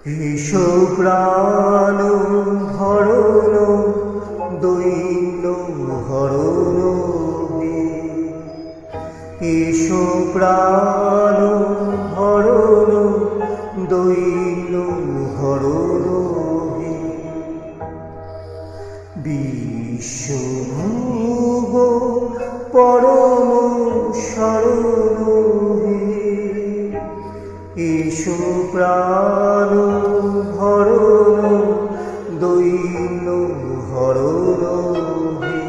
এসো প্রাণ হরণ দৈন্য হরণ হে। এসো প্রাণ হরণ দৈন্য হরণ হে। বিশ্বভুব পরম শরণ হে। এসো প্রাণ হরণ দৈন্য হরণ হে।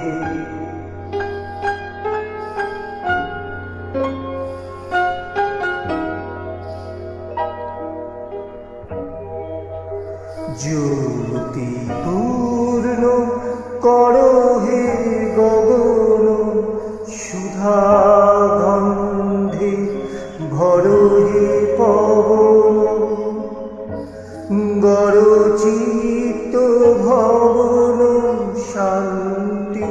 জ্যোতি পূর্ণ করো হে গগন, সুধা গন্ধে ভরো হে পবন। গরচিত ভবন শান্তি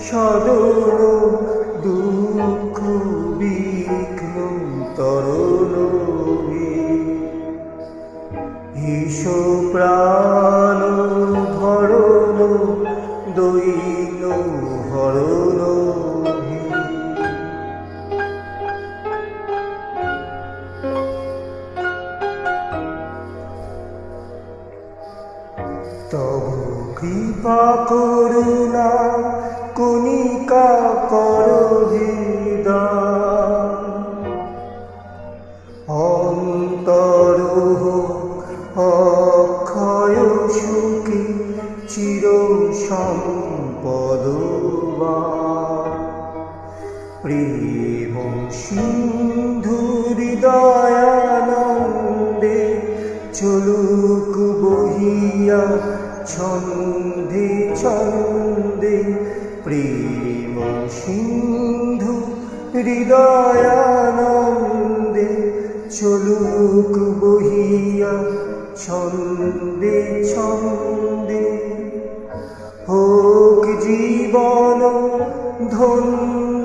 সদন, দুঃখ বিঘ্ন তরণ হে। এসো প্রাণ হরণ দৈন্য হরণ হে। তব কৃপা করুণা কণিকা করো হে দান। অন্তর অক্ষয় সুখী চির সম্পদবান। প্রেম সিন্ধু হৃদয়ানন্দে চলুক বহিয়া ছন্দে ছন্দে। প্রেম সিন্ধু হৃদয়ানন্দে চলুক বহিয়া ছন্দে ছন্দে। হোক জীবন ধন্য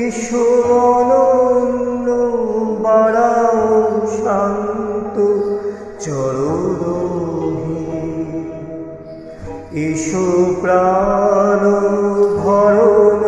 এসো অনন্য, বাড়াও শান্ত চরণ হে। এসো প্রাণ হরণ